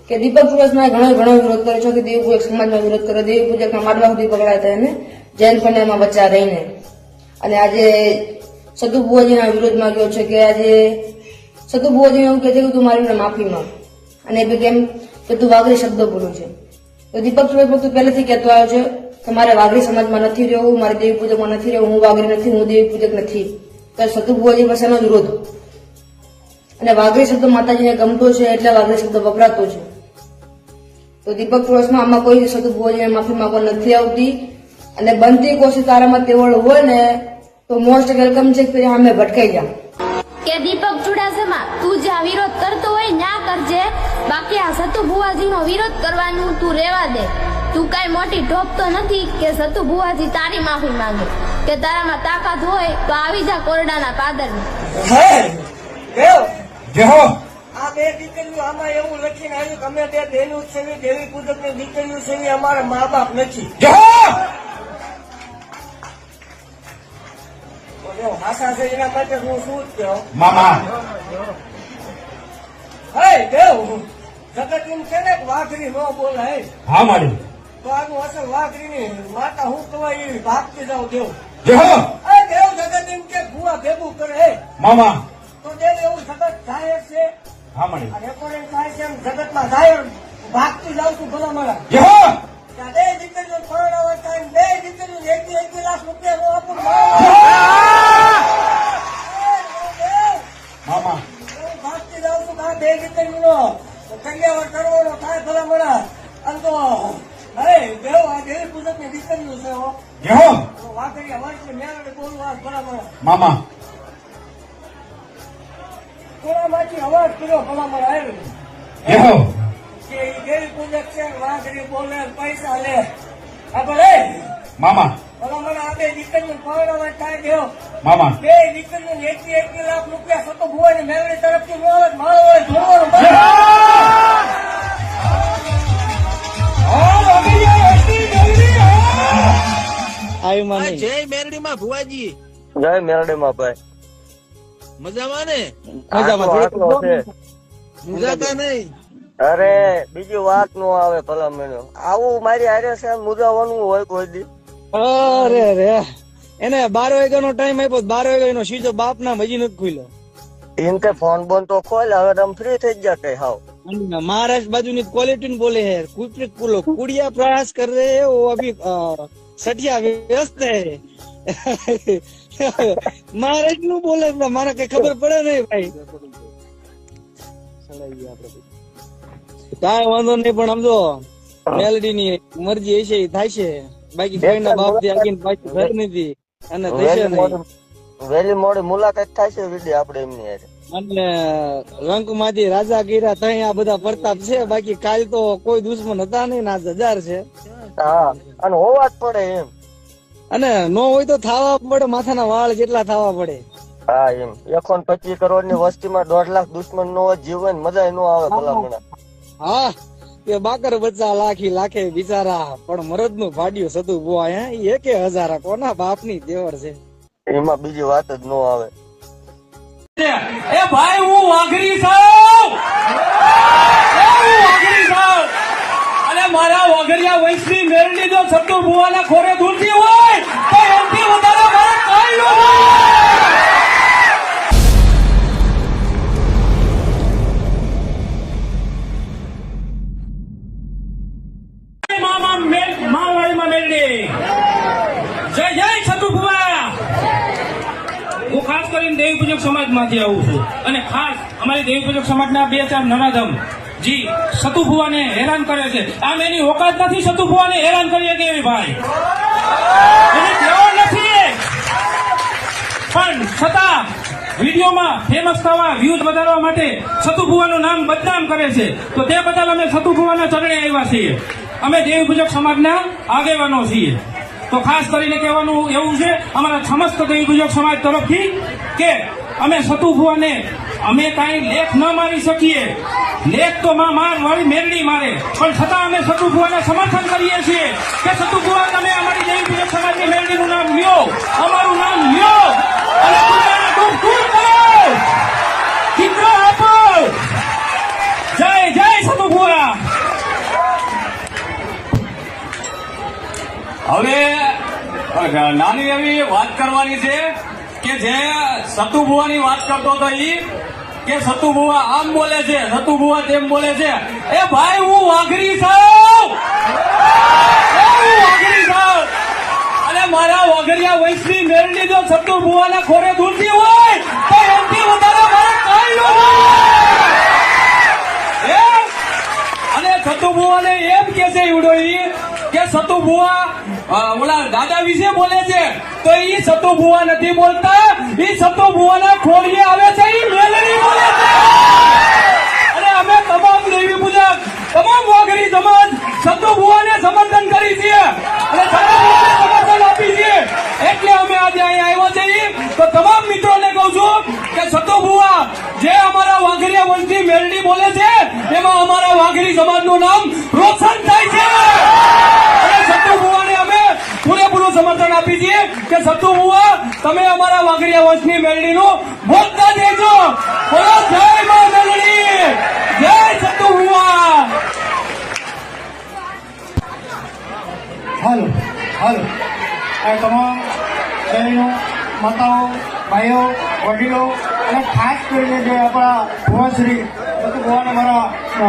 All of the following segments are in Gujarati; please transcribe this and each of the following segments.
કે દીપક ચુડાસમાએ ઘણો વિરોધ કર્યો છે કે દેવી પૂજક સમાજમાં વિરોધ કર્યો, દેવી પૂજકના માંડવા સુધી પકડાયા હતા એને જૈન કન્યામાં બચ્ચા રહીને, અને આજે સતુ ભુવાજીના વિરોધમાં ગયો છે કે આજે સતુ ભુવાજી એવું કહે છે કે તું મારી માફી માંગ, અને એ કેમ કે તું વાઘરી શબ્દો બોલું છે. તો દીપક ચુડાસમા તું પહેલેથી કહેતો આવ્યો છે કે મારે વાઘરી સમાજમાં નથી રહેવું, મારે દેવી પૂજકમાં નથી રહેવું, હું વાઘરી નથી, હું દેવી પૂજક નથી. તો સતુ ભુવાજી પાસેનો વિરોધ, અને વાઘરી શબ્દ માતાજીને ગમતો છે એટલે વાઘરી શબ્દ વપરાતો છે. તો દીપક ચુડાસમા આમાં કોઈ સતુ ભુવાજીને માફી માંગવા નથી આવતી, અને બનતી કોશિશ તારામાં તેવડ હોય ને તો મોસ્ટ વેલકમ છે કે અમે ભટકાઈ જા. કે દીપક ચુડાસમા તું જ્યાં વિરોધ કરતો હોય ત્યાં કરજે, બાકી આ સતુ ભુવાજીનો વિરોધ કરવાનું તું રેવા દે. તું કઈ મોટી ઢોપ તો નથી કે સતુ ભુવાજી તારી માફી માંગે, કે તારામાં તાકાત હોય તો આવી જા કોરડાના પાદરમાં. આ બે દીકરીઓ આમાં એવું લખીને આવ્યું કે અમે તે દેનું છે દેવી પૂજક ની દીકરીઓ છે અમારા મા બાપ નથી. ભાષા છે એના માટે હું શું જ કહું મામા હે દેવ જગત એમ છે ને વાઘરી નો બોલાય. હા મારી તો આનું અસલ વાઘરી ની માતા હું કહેવાય એવી ભાગતી જાઉં દેવ. દેવ જગત એમ કે ભૂવા ભેગું કરે મામા તો દેવ એવું જગત જાહેર છે. હા મારી રેકોર્ડિંગ થાય છે એમ જગતમાં જાહેર ભાગતી જાઉં છું ભલા મારા. બે દીકરીઓ પરણાવવા થાય, બે દીકરીઓ 1 લાખ રૂપિયા નો આપું મામા ભાગતી જાઉં છું. આ બે દીકરીનો કલ્યાણ કરવાનો થાય ભલા મારા. અને તો અરે દેવ આ દેવી પૂજક ની દીકરીઓ છે વાઘરી વર્ષ મેળવે બોલવું આ ભલા મારા. મામા કોણામાંથી અવાજ કર્યો ભલા મારા આવ્યો કે દેવી પૂજક છે, વાઘરી બોલે, પૈસા લે. આપણે મામા ભલા મને આ બે દીકરીઓ પરણાવવા થાય દેવ. મામા બે દીકરીઓ 1 લાખ રૂપિયા સતો ભુવાની મેળવી તરફથી મળે મારો હોય ધોવાનું. જય મેરડી માં ભુવાજી. જય મેરડી માં ભાઈ. મજામાં ને? મજામાં નહીં. અરે બીજી વાત નો આવે ભલા મને આવું મારી હારે છે મુજાવાનું હોય કોઈ દી. અરે રે એને 12 વાગ્યાનો ટાઈમ આપ્યો, 12 વાગ્યાનો સીધો બાપ ના હજી નથી ખુલ્યો. ઇન તે ફોન બોન તો ખોલ, હવે તમે ફ્રી થઈ ગયા કઈ હાવ. महाराष्ट्र बाजू ની क्वालिटी बोले है कुड़िया प्रयास कर रहे है वो अभी सटिया व्यस्त है महाराष्ट्र નું બોલે મારે કઈ ખબર પડે નહીં ભાઈ. કાંઈ વાંધો નહીં, પણ સમજો મેલડી ની મરજી હશે એ થાય છે, બાકી કોઈના બાપ થી આગીને પાછી ઘર નથી અને થશે નહીં. વેલી મોડી મુલાકાત થાય છે વિડી આપડે એમની હારે. અને રંકમાંથી રાજા ગીરા થઈ આ બધા પ્રતાપ છે, બાકી કાલ તો કોઈ દુશ્મન હતા નહીં, આજ 1000 છે. હા અને હોવા જ પડે એમ, અને નો હોય તો થાવા પડે, માથાના વાળ જેટલા થવા પડે. હા એમ 125 કરોડ ની વસ્તીમાં 1.5 લાખ દુશ્મન નો જીવન મજા નો આવે ભલામણા. હા એ બાકર બચ્ચા લાખે બિચારા, પણ મરદ નું ભાડ્યું સતુ બુઆ હે 1000 કોના બાપ ની દેવર છે. એમાં બીજી વાત જ નો આવે. એ ભાઈ હું વાઘરી છું, અને મારા વાઘરિયા વંશની મેળડી જો સતુ ભુવાના ખોરે દૂરથી હોય તો એમથી વધારે મારે કઈ ન માવાડીમાં મેળડી. જય જય સતુ ભુવા. હું ખાસ કરીને દેવી પૂજક સમાજ માંથી આવું છું, અને ખાસ અમારી દેવી પૂજક સમાજના 2-4 નરાધમ જી સતુ ભુવાને હેરાન કરે છે. આમ એની ઓકાત નથી સતુ ભુવાને હેરાન કરીએ કેવી ભાઈ, એની તેવડ નથી, પણ છતાં વિડીયોમાં ફેમસ થવા, વ્યૂઝ વધારવા માટે સતુ ભુવાનું નામ બદનામ કરે છે. તો તે બદલ અમે સતુ ભુવાના ચરણે આવ્યા છીએ. અમે દેવી પૂજક સમાજના આગેવાનો છીએ. તો ખાસ કરીને કહેવાનું એવું છે અમારા સમસ્ત દેવી પૂજક સમાજ તરફથી કે અમે સતુ ભુવાને અમે કાંઈ લેખ ન મારી શકીએ, લેખ તો માર વાળી મેરડી મારે, પણ છતાં અમે સતુ ભુવાને સમર્થન કરીએ છીએ કે સતુ ભુવા તમે અમારી દેવી પૂજક સમાજની મેરડીનું નામ લ્યો, અમારું નામ લ્યો અને દુનિયાના દુઃખ દૂર કરો, ચિત્ર આપો. જય જય સતુ ભુવા. હવે નાની એવી વાત કરવાની છે કે જે સતુ ભુવાની વાત કરતો હતો ઈ કે સતુ ભુવા આમ બોલે છે, સતુ ભુવા તેમ બોલે છે. એ ભાઈ હું વાઘરી છું, હું વાઘરી છું. અને મારા વાઘરિયા વંશની મેરડી જો સતુ ભુવાના ખોરે દૂરતી હોય તો એમથી વધારે મારે કઈ ન હોય. અને સતુ ભુવાને એમ કે છે ઈવડો ઈ કે સતુ ભુવા ઓલા દાદા વિશે બોલે છે તો ઈ સતુ ભુવા નથી બોલતા, ઈ સતુ ભુવાના ખોળીએ આવે છે ઈ મેલડી બોલે છે. અને અમે તમામ દેવી પૂજક, તમામ વાઘરી સમાજ સતુ ભુવાને સમર્થન કરી છીએ અને સતુ ભુવાને સમર્થન આપી છીએ. એટલે અમે આજે અહીંયા આવ્યા છીએ. તો તમામ મિત્રોને કહું છું કે સતુ ભુવા જે અમારા વાઘરિયા વંશની મેલડી બોલે છે એમાં અમારા વાઘરી સમાજનું નામ રોશન થાય છે. અને સતુ ભુવાને અમે પૂરેપૂરું સમર્થન આપી છીએ કે સતુ ભુવા તમે અમારા વાઘરિયા વંશની મેલડીનું બોલતા દેજો. બોલો જય મા મેલડી, જય સતુ ભુવા. હાલો હાલો આ તમામ બહેનો, માતાઓ, ભાઈઓ, વડીલો અને ખાસ કરીને જે આપણા ભુવાશ્રી સતુ ભુવાને મારા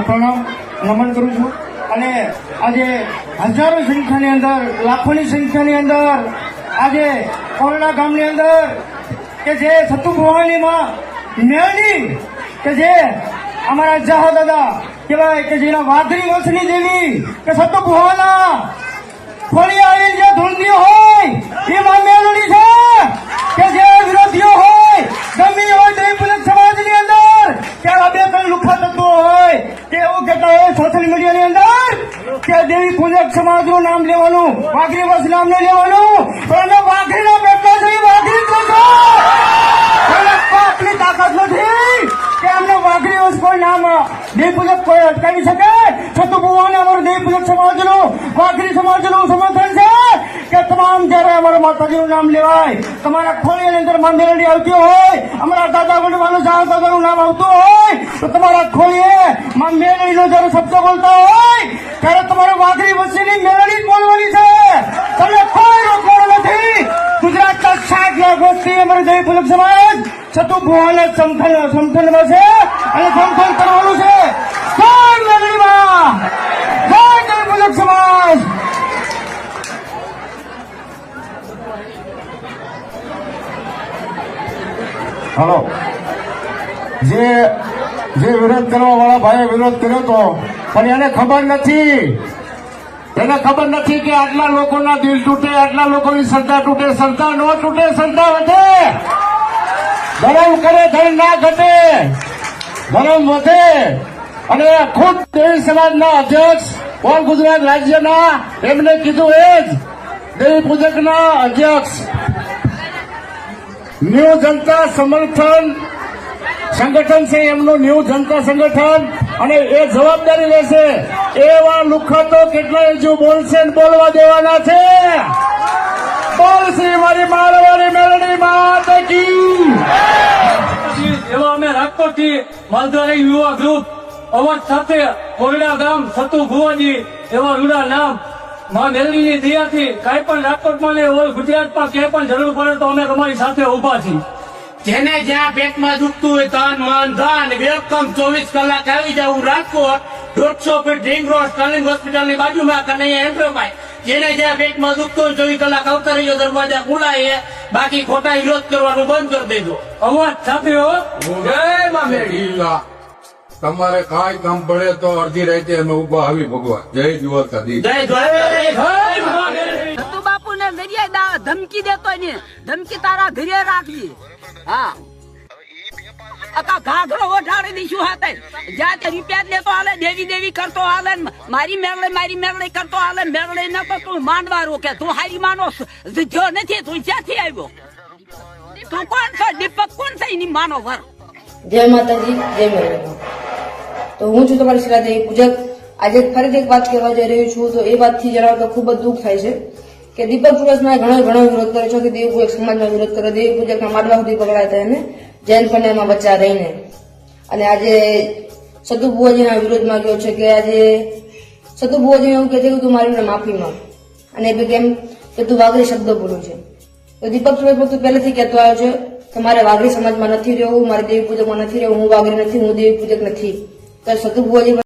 પ્રણામ નમન કરું છું. અને આજે હજારો સંખ્યાની અંદર, લાખોની સંખ્યાની અંદર આજે કોરડા ગામની અંદર કે જે સતુ ભુવાની માં મેળડી કે જે અમારા જહા દાદા કહેવાય કે જેના વાઘરી વંશની દેવી કે સતુ ભુવાના ખોળી આવીને જે ધૂંધી હોય એ માં મેળડી છે કે જે વિરોધીઓ હોય ગમી હોય દેવી પૂજક સમાજની અંદર કે આ બે ત્રણ લુખા તત્વો હોય કે એવું કહેતા હોય સોશિયલ મીડિયાની અંદર કે દેવી પૂજક સમાજનું નામ લેવાનું, વાઘરી વંશ નામ નહીં લેવાનું, પણ અમે વાઘરીના બેઠા છે, વાઘરી જ છો. આપણી તાકાત નથી કે અમને વાઘરી વંશ કોઈ નામ દેવી પૂજક કોઈ અટકાવી શકે. સતુ ભુવાને અમારું દેવી પૂજક સમાજનું, વાઘરી સમાજનું સમર્થન છે કે તમામ જયારે અમારા માતાજીનું નામ લેવાય, તમારા ખોળીની અંદર માં મેલડી આવતી હોય, અમારા દાદા વડવાનું શાહ દાદાનું નામ આવતું હોય તો તમારા ખોળીએ માં મેલડીનો જયારે શબ્દ બોલતા હોય ત્યારે તમારે વાઘરી વંશની મેલડી જ બોલવાની છે. તમને કોઈ રોકવાનું નથી. ગુજરાતના 60 લાખ વસ્તી અમારી દેવી પૂજક સમાજ સતુ ભુવાને સમથનમાં છે અને સમથન કરવાનું છે. જય મેલડીમાં, જય દેવી પૂજક સમાજ. હલો, જે વિરોધ કરવા વાળા ભાઈએ વિરોધ કર્યો હતો પણ એને ખબર નથી કે આટલા લોકોના દિલ તૂટે, આટલા લોકોની શ્રદ્ધા તૂટે, શ્રદ્ધા ન તૂટે, શ્રદ્ધા વધે. ધર્મ કરે ધન ના ઘટે, ધર્મ વધે. અને ખુદ દેવી સમાજના અધ્યક્ષ ઓલ ગુજરાત રાજ્યના એમને કીધું એ જ દેવી પૂજકના અધ્યક્ષ ન્યૂ જનતા સમર્થન સંગઠન છે એમનું ન્યૂ જનતા સંગઠન, અને એ જવાબદારી લેશે. એવા લુખા તો કેટલાય હજુ બોલશે ને બોલવા દેવાના છે. બોલશે મારી મારવાડી મેલડી માત કી. એવા અમે રાજકોટથી માલધારી યુવા ગ્રુપ અવાજ સાથે કોરડા ગામ સતુ ભુવાજી એવા રૂડા નામ માં મેલડીની દયાથી કાંઈ પણ રાજકોટમાં ને ઓલ ગુજરાતમાં ક્યાંય પણ જરૂર પડે તો અમે તમારી સાથે ઉભા છીએ. જેને જ્યાં પેટમાં દુખતું હોય તન મન ધન વેલકમ 24 કલાક આવી જવું Rajkot 150 feet ring road Sterling હોસ્પિટલની બાજુમાં કનૈયા એન્ટરપ્રાઇઝ. જેને જ્યાં પેટમાં દુખતું હોય 24 કલાક આવતા રહીજો, દરવાજા ખુલાય. બાકી ખોટા વિરોધ કરવાનું બંધ કરી દેજો. અવાજ સાથે હો. જય મા મેલડી. તમારે કાંઈ કામ પડે તો અડધી રાતે અમે ઉભા આવી ભગવાન. જય દ્વારકાધીશ. જય દ્વારકાધીશ. સતુ બાપુ ને દરિયા ધમકી દેતો ને ધમકી તારા ઘરે રાખવી. હા ઘાઘરો ઓઢાડી દઈશું હાથે જ્યાં તે રૂપિયા લેતો હાલે, દેવી દેવી કરતો હાલે, મારી મેળે કરતો હાલે. મેળે ન તો તું માનવા રોકે. તું હારી માનો જો નથી, તું ક્યાંથી આવ્યો? તું કોણ છો? દીપક કોણ છે એની માનો વર? જય માતાજી, જય મેલડી. તો હું છું તમારી શિલા દેવી પૂજક. આજે ફરીથી એક વાત કહેવા જઈ રહ્યું છું. તો એ વાતથી જણાવતા ખૂબ જ દુઃખ થાય છે કે દીપક ચુડાસમાએ ઘણો વિરોધ કર્યો છે કે દેવી પૂજક સમાજમાં વિરોધ કર્યો, દેવી પૂજકના માડવા સુધી પકડાયા હતા એને જૈન કન્યામાં બચ્ચા રહીને. અને આજે સતુ ભુવાજીના વિરોધમાં ગયો છે કે આજે સતુ ભુવાજી એવું કહે છે કે તું મારી માફી માંગ. અને એ બી કેમ કે તું વાઘરી શબ્દો બોલું છે. તો દીપક ચુડાસમા તું પહેલેથી કહેતો આવ્યો છે કે મારે વાઘરી સમાજમાં નથી રહેવું, મારે દેવી પૂજકમાં નથી રહેવું, હું વાઘરી નથી, હું દેવી પૂજક નથી. તો સતુ ભુવાજી